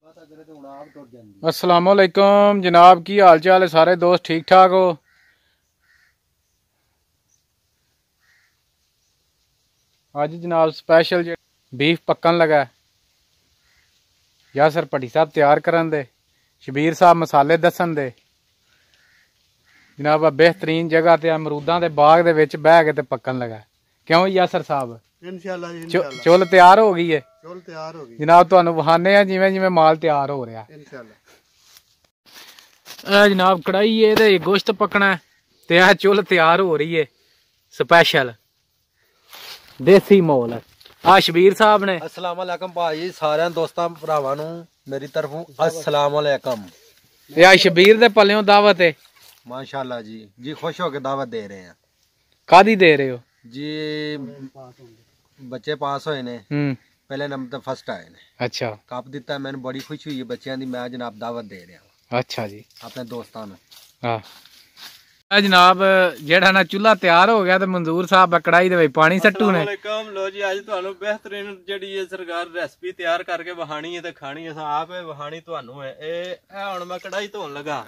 अस्सलाम वालेकुम जनाब, की हाल चाल है सारे दोस्त, ठीक ठाक हो? आज जनाब स्पेशल बीफ पकन लगा है। यासर भट्टी साहब तैयार करन दे, शबीर साहब मसाले दसन दे। जनाब बेहतरीन जगह ते अमरूदां दे बाग दे विच बह के ते पकन लगा। क्यों यासर साहब? इंशाअल्लाह इंशाअल्लाह चुल तैयार हो गई है। चुल तैयार हो गई जनाब, तुहानू वहाने आ जिवें जिवें माल तैयार हो रहा इंशाअल्लाह। जनाब कढ़ाई है ते गोश्त पकना है ते आ चुल तैयार हो रही है स्पेशल देसी मोल है। आ शबीर साहब ने। अस्सलाम वालेकुम भाई, सारे दोस्तां भरावां नू मेरी तरफों अस्सलाम वालेकुम। या शबीर दे पल्लियों दावत है माशाल्लाह जी। जी खुश होके दावत दे रहे हैं। कादी दे रहे हो जी? बच्चे पास होए ने, पहले नंबर फर्स्ट आए ने। अच्छा, कप दिता, मैंने बड़ी खुशी हुई है बच्चों की। मैं जनाब दावत दे रहा। अच्छा जी, अपने दोस्तां नू। हाँ जनाब जेड़ा ना चूल्हा तैयार हो गया तो मंजूर साहब कढ़ाई दे पानी सट्टू ने। लो जी, अज तुहानू बेहतरीन जेड़ी है सरकार रेसिपी तैयार करके वहानी है ते खानी है। आप वहानी तुहानू है। ए हुण मैं कढ़ाई धोन लगा।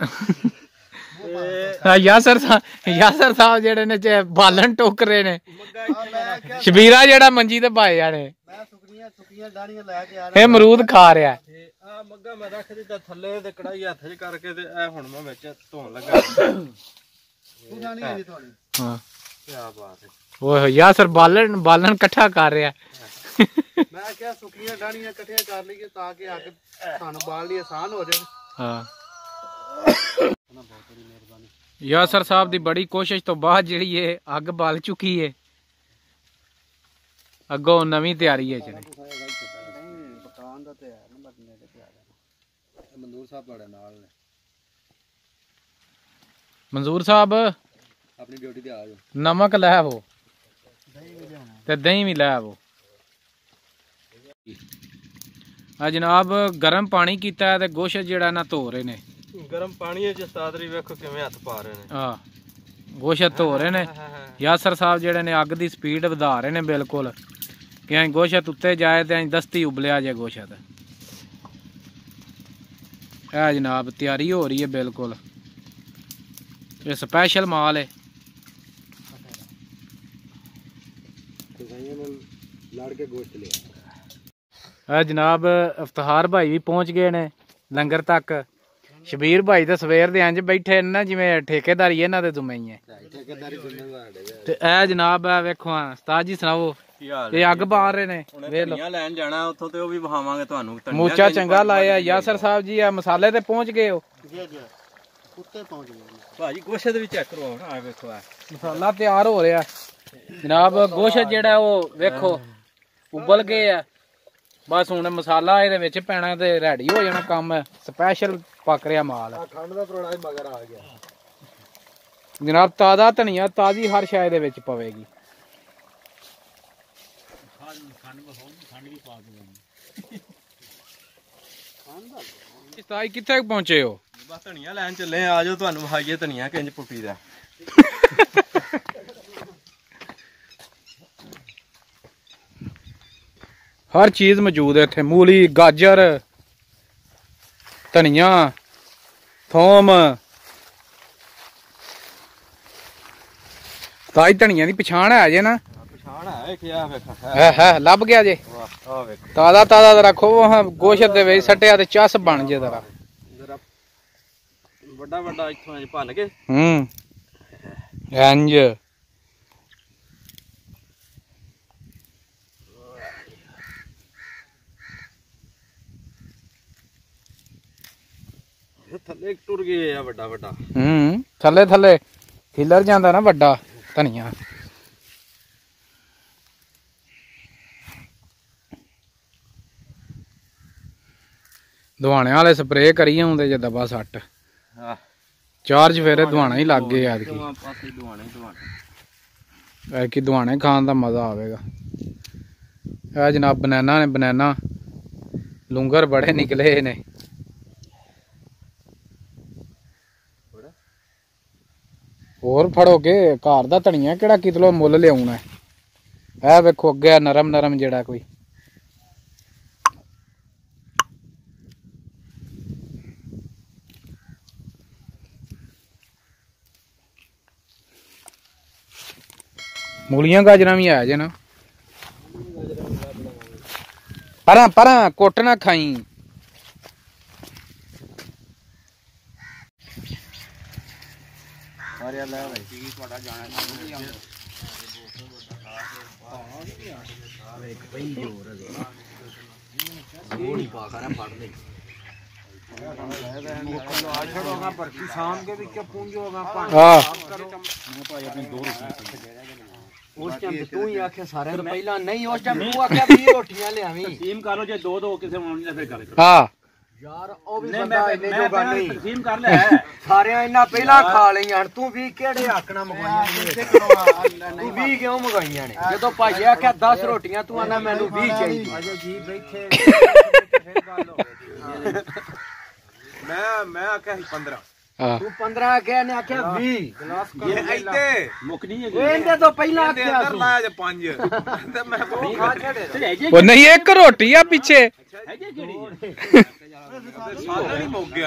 यासर साहब जेड़े ने बालन टोकरे ने। शबीरा जेड़ा मंजी ते पाए जाने। ए अमरूद खा रहा है। मग्गा मैं रख दिता थल्ले ते कढ़ाई हत्थ च करके ते ए हुण मैं विच धोन लगा। यासर बालन कट्ठा कर रहा है। मैं क्या सुखियां डाणियां इकट्ठियां कर लीए ताकि आगे खाना बाल लिए आसान हो जाए। हाँ यासर साहब दी बड़ी कोशिश तो बाद जिहड़ी है अग बाल चुकी है। अगों नवी तैयारी है चने। मंजूर साहब अपनी ड्यूटी ते आ जाओ। नमक लै आवो ते दही भी लै आवो। जनाब गर्म पानी कीता है ते गोश्त जेड़ा ना धो रहे ने। गर्म पानी च उस्ताद जी वेखो किवें हत्थ पा रहे ने। हां गोश्त धो रहे ने। यासर साहब जेड़े ने अग दी स्पीड वधा रहे ने बिल्कुल कि अं गोश्त उत्ते जाए ते अं दस्ती उबलिया जाए गोश्त। है जनाब तैयारी हो रही है बिल्कुल। ये स्पेशल माल है। जनाब इफ्तार भाई भी पहुंच गए ने लंगर तक। शबीर भाई तो सवेर दे इंज बैठे ना जिवें ठेकेदारी इन्हां दे जुम्मे ही है। ते ए जनाब वेखो उस्ताद जी सुनाओ। ये अग बार रहे ने। धनिया लैन जाना उत्थों ते ओह भी विखावांगे तुहानू। मूचा चंगा लाया यासर साहब जी। आ मसाले ते पहुंच गए हो? उत्ते पहुंच गए भाजी। गोश्त भी चेक करो ना, आ वेखो मसाला तैयार हो रहा जनाब। गोश्त जेड़ा वो वेखो उबल गए है। बस हुण मसाला इहदे विच पैना ते रेडी हो जाना काम। स्पेशल पक रहा माल। खंड दा परोड़ा ही मगर आ गया जनाब। ताज़ा धनिया ताज़ी हर शाय दे विच पवेगी। ताई कित्थे पहुंचे हो? बस धनिया लैन चले। आ जाओ तुहानू विखाईए धनिया किंज पुट्टी दा। हर चीज मौजूद है इत्थे। मूली, गाजर, धनिया, थोम। ताई धनिया दी पछाण है जे ना? पछाण है क्या वेखा है लभ गया जे। आ वेखो ताजा ताजा जरा खोवो हां गोश्त दे विच सट्टिया ते चस बन जे जरा। बड़ा बड़ा इत्थों भन के इंज थल्ले टुर गए आ बड़ा बड़ा। थल्ले थल्ले खिलर जांदा ना बड़ा धनिया। दवाने वाले स्प्रे करिए आउंदे जे दबा सट। चार्ज फेरे दवाना ही लग गए यार कि दवाने खान का मजा आवेगा। है जनाब बनैना ने बनैना लुंगर बड़े निकले ने। होर फड़ो के घर दा धनिया केड़ा किलो मुल लियाउणा है। वेखो अगे नरम नरम जेड़ा कोई मूलियां गाजरा भी आ जाना परा परा कुट ना खाई उस टाइम तू ही आखे सारे तो पहला नहीं उस टाइम तू आखे 20 रोटियां ले आवी तकसीम कर लो जे दो दो किसे मामले फिर कर हां यार ओ भी बंदा इन्ने जोगा नहीं तकसीम कर ले है सारे इन्ना पहला खा लईयां तू भी केड़े आकना मंगाईयां तू 20 क्यों मंगाईयां ने जदों भाई आखे 10 रोटियां तू आना मैनू 20 चाहिए अजय जी बैठे फिर गल हो गई मैं आखे 15 तू 15 आखे ने आखे 20 गिलास कर ये इते मुक नहीं है इनदे तो पहला आखे अंदर लाया जे 5 ते मैं खा छड़े वो नहीं एक रोटी आ पीछे है केड़ी सारा नहीं मुक गया